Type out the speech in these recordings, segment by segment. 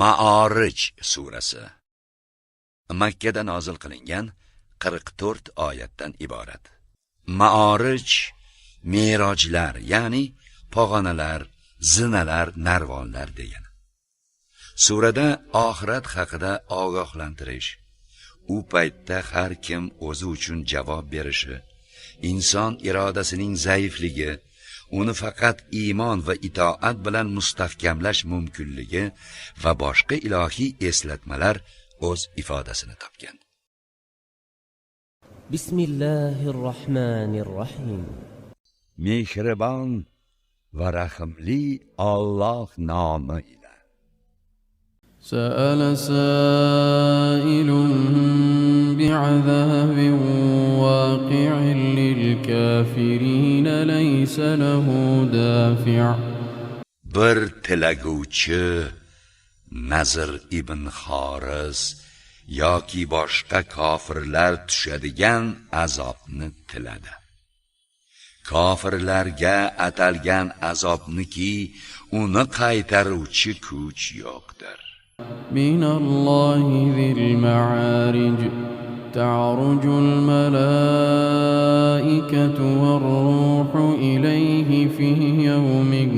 Ma'orij surasi Makka da nozil qilingan 44 oyatdan iborat. Ma'orij merojlar, ya'ni pog'onalar, zinalar, narvonlar degani. Surada oxirat haqida ogohlantirish, u paytda har kim o'zi uchun javob berishi, inson irodasining zaifligi, uni faqat iymon va itoat bilan mustahkamlash mumkinligi va boshqa ilohiy eslatmalar o'z ifodasini topgan. Bismillahirrohmanirrohim. Mehribon va rahimli Alloh nomi ila. Sa'ala sa'ilun bi'azabin waqi'in lil kafirin laysa lahu dafi'. Bir tilaguvchi Nazr ibn Xoris yoki boshqa kofirlar tushadigan azobni tiladi. Kofirlarga atalgan azobniki uni qaytaruvchi kuch yo'qdir. Minallohi zil ma'arij ta'rujul malaikatu war-ruhu ilayhi fi yawmin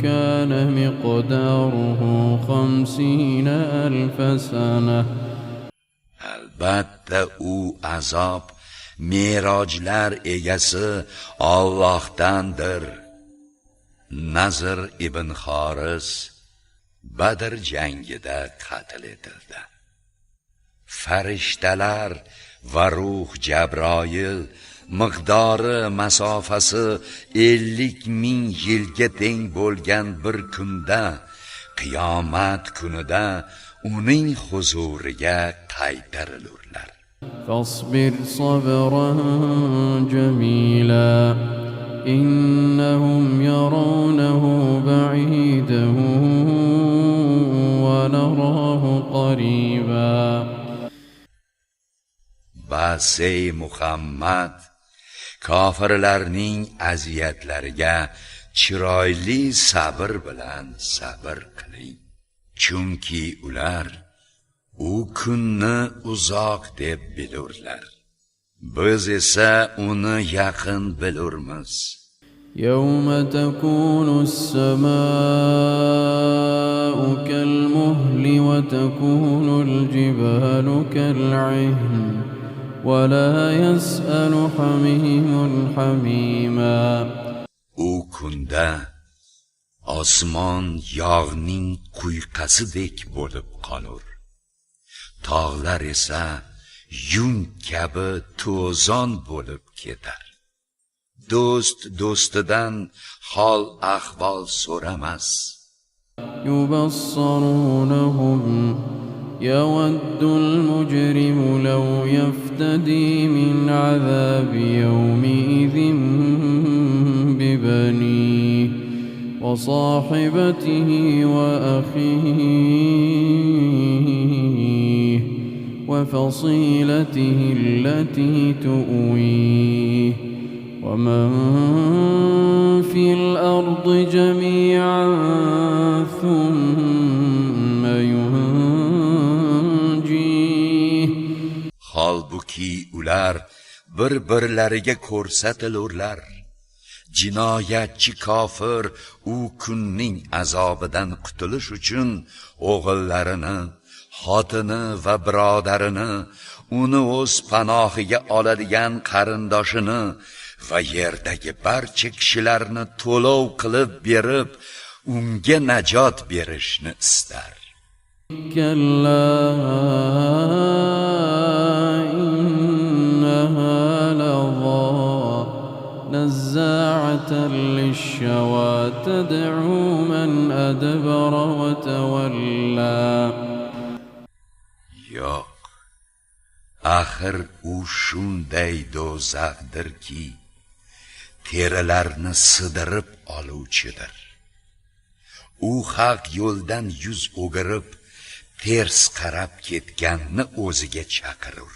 kana miqdaruhu 50,000 sanah. Albatta u azob merojlar egasi Allohdandir. Nazr ibn Xoris Badr jangida qatl etildi. Farishtalar va ruh Jabroil miqdori masofasi 50,000 yilga teng bo'lgan bir kunda, qiyomat kunida uning huzuriga qaytarilurlar. Fasbir sabran jamila innahum yarawnahu ba'idan wa narahu qariba. Bas ey Muhammad, kofirlarning aziyatlariga chiroyli sabr bilan sabr qiling. Chunki ular u kunni uzoq deb bilurlar. Biz esa uni yaqin bilurmiz. Yawma takunu as-samaa'u kal-muhli wa takunu al-jibalu kal-'ihn wa la yas'alu hamimun hamima. U kunda osmon yog'ning quyqasidek bo'lib qolur. Tog'lar esa yung kabi to'zon bo'lib ketar. Do'st do'stidan hol ahvol so'ramas. Yubassarunahum yawaddu al-mujrimu law yaftadi min 'adhabi yawmi idhin bi banihi wa sahibatihi wa akhihi wa fasilatihi allati tu'wihi wa man fil ardi jami'an thumma yunjih. Holbuki ular bir-birlariga ko'rsatilurlar. Jinoyatchi kofir u kunning azobidan qutulish uchun o'g'illarini, xotini va birodarini, uni o'z panohiga oladigan qarindoshini va yerdagi barcha kishilarni to'lov qilib berib, unga najot berishni istar. Kalla innaha ladha nazza'atan lish-shawa tad'u man adbara wa tawalla. Yo'q, axir u shunday do'zaxdirki, terilarni sidirib oluvchidir. U haq yo'ldan yuz o'girib, ters qarab ketganni o'ziga chaqirur.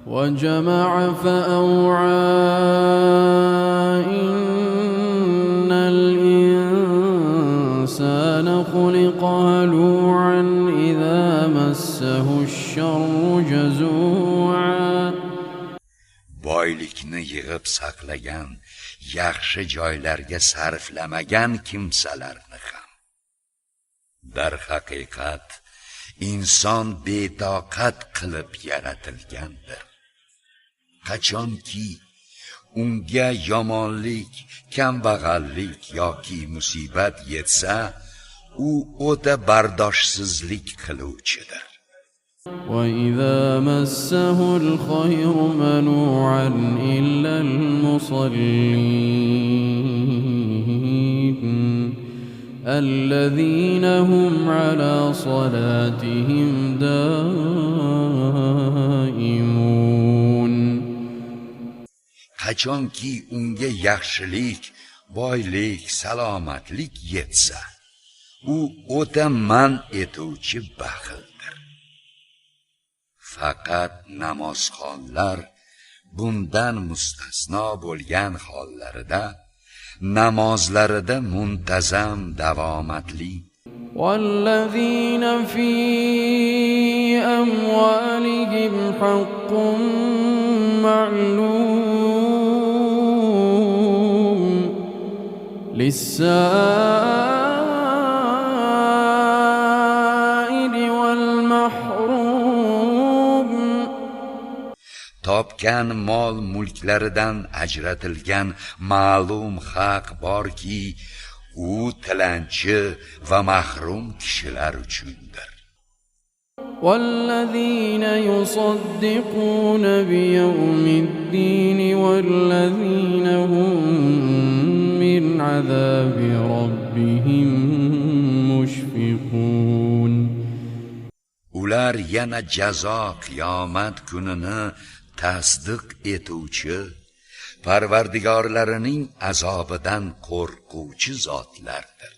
وجمع فأوعى إن الإنسان خلق هلوعا منوعا إذا مسه الشر جزوعا boylikni yig'ib saqlagan, yaxshi joylarga sarflamagan kimsalarni ham. Dar haqiqat inson betoqat qilib yaratilgandir. Qachonki unga yomonlik, kambag'allik yoki musibat yetsa, u o'ta bardoshsizlik qiluvchidir. وإذا مسه الخير منوعا إلا المصلين الذين هم على صلاتهم دائمون. Qachonki unga yaxshilik, boylik, salomatlik yetsa, u o'ta man etuvchi baxildir. Faqat namozxonlar bundan mustasno bo'lgan hollarida namozlarida muntazam davomatli والذين في أموالهم حق معلوم للسائل والمحروم. topgan mol mulklaridan ajratilgan ma'lum haq borki, u tilanchi va mahrum kishilar uchundir. والذين يصدقون بيوم الدين والذين هم من عذاب ربهم مشفقون. Ular yana jazo qiyomat kunini tasdiq etuvchi, Parvardigorlarining azobidan qo'rquvchi zotlardir.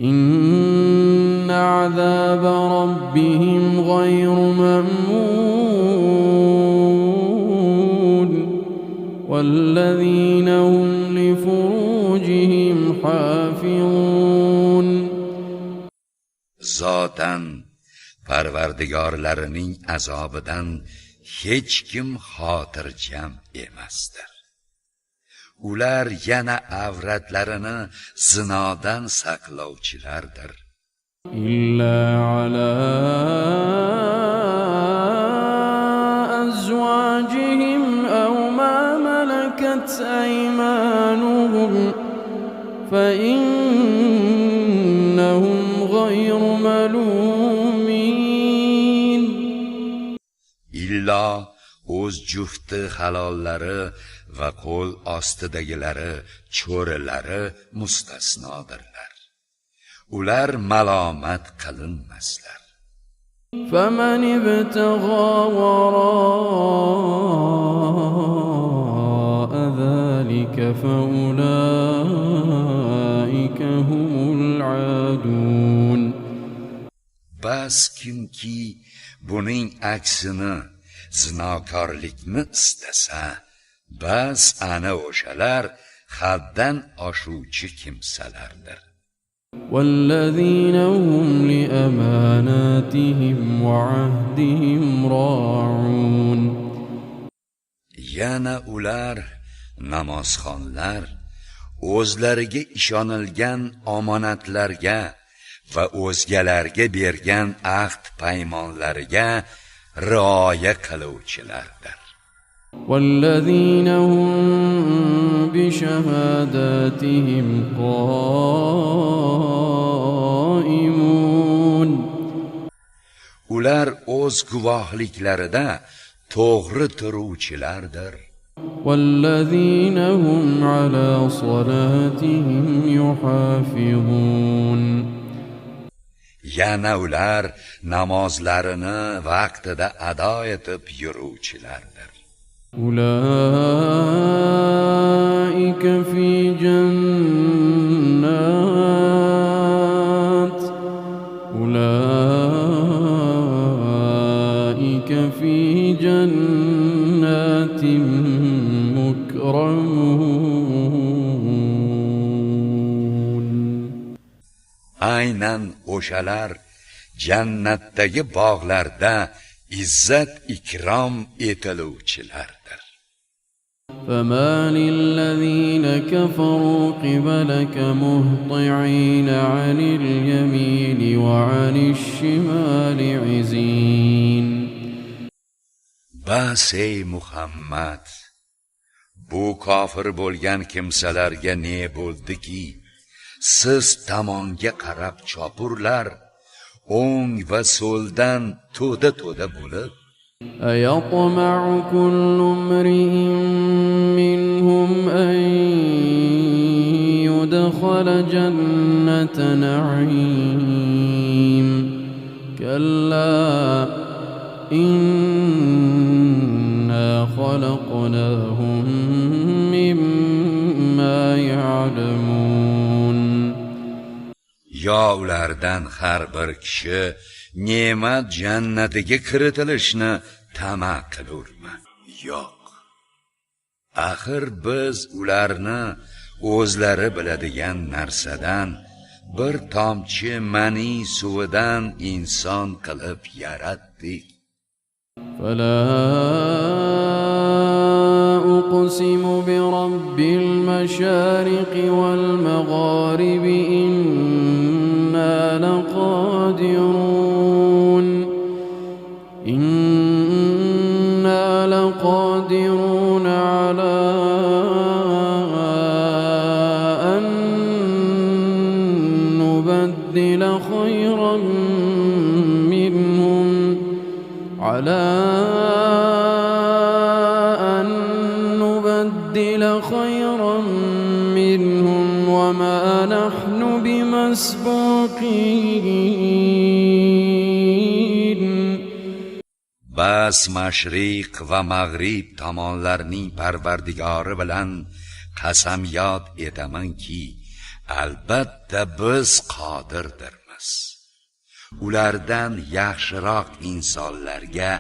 إن عذاب ربهم غير مأمون والذين هم لفروجهم حافظون. Zotan Parvardigorlarining azobidan hech kim xotirjam emasdir. Ular yana avratlarini zinodan saqlovchilardir. إلا على أزواجهم أو ما ملكت أيمانهم فإنهم غير ملومين. Illo o'z jufti halollari va qo'l ostidagilari, cho'rilari mustasnodirlar. Ular malomat qilinmaslar. فمن ابتغى وراء ذلك فأولئك هم العادون. Bas kimki buning aksini, zinokorlikni istasa, bas ana o'shalar haddan oshuvchi kimsalardir. والذين هم لأماناتهم وعهدهم راعون. Yana ular namozxonlar o'zlariga ishonilgan omonatlarga va o'zgalarga bergan ahd paymonlariga rioya qiluvchilardir. والذين هم بشهاداتهم قائمون. Ular o'z guvohliklarida to'g'ri turuvchilardir. والذين هم على صلاتهم يحافظون. Yana ular namozlarini vaqtida ado etib yuruvchilardir. أولئك في جنات مكرمون. Aynan o'shalar jannatdagi bog'larda izzat ikrom etiluvchilardir. فمال الذين كفروا قبلك مهطعين عن اليمين وعن الشمال عزين. Bas ey Muhammad, bu kofir bo'lgan kimsalarga ne bo'ldiki, siz tomonga qarab chopurlar, o'ng va so'ldan to'da bo'lib, أيطمع كل امرئ منهم أن يدخل جنة نعيم كلا إنا خلقناهم مما يعلمون. yo ulardan har bir kishi ne'mat jannatiga kiritilishni tama qilurmi? Yo'q. Axir biz ularni o'zlari biladigan narsadan bir tomchi mani suvidan inson qilib yaratdik. فلا أقسم برب المشارق والمغارب إنا لقادرون على أن نبدل خيرا منهم وما نحن بمسبوقين. Bas mashriq va mag'rib tomonlarning parvardigori bilan qasamyod etamanki, albatta biz qodirdirmiz ulardan yaxshiroq insonlarga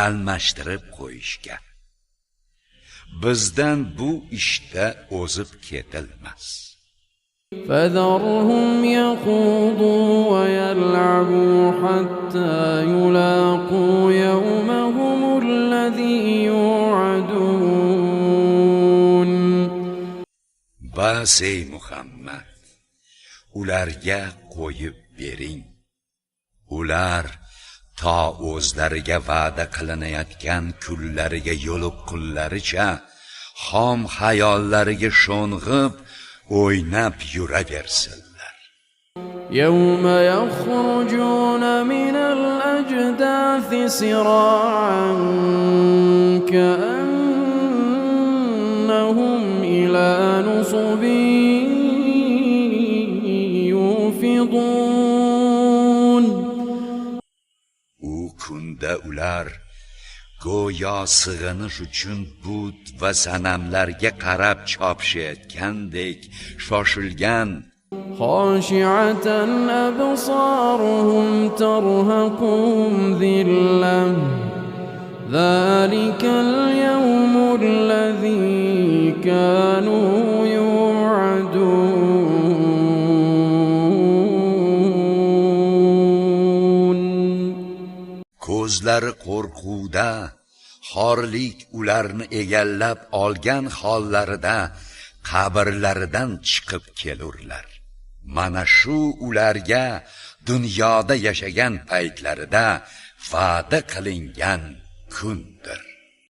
almashtirib qo'yishga. Bizdan bu ishda o'zib ketilmas. فذرهم يخوضوا ويلعبوا حتى يلاقوا يومهم الذي يوعدون. Bas ey Muhammad, ularga qo'yib bering. Ular to o'zlariga va'da qilinayotgan kunlariga yo'liqqunlaricha xom hayollariga sho'ng'ib o'ynab yuraversinlar. يوم يخرجون من الأجداث سراعا كأنهم إلى نصب يوفضون. U kunda ular go'yo sig'inish uchun but va sanamlarga qarab chopishayotgandek shoshilgan, خاشعة أبصارهم ترهقهم ذلة ذلك اليوم الذي كانوا يوعدون. ko'zlari qo'rquvda, xorlik ularni egallab olgan hollarida qabrlaridan chiqib kelurlar. Mana shu ularga dunyoda yashagan paytlarida va'da qilingan kundir.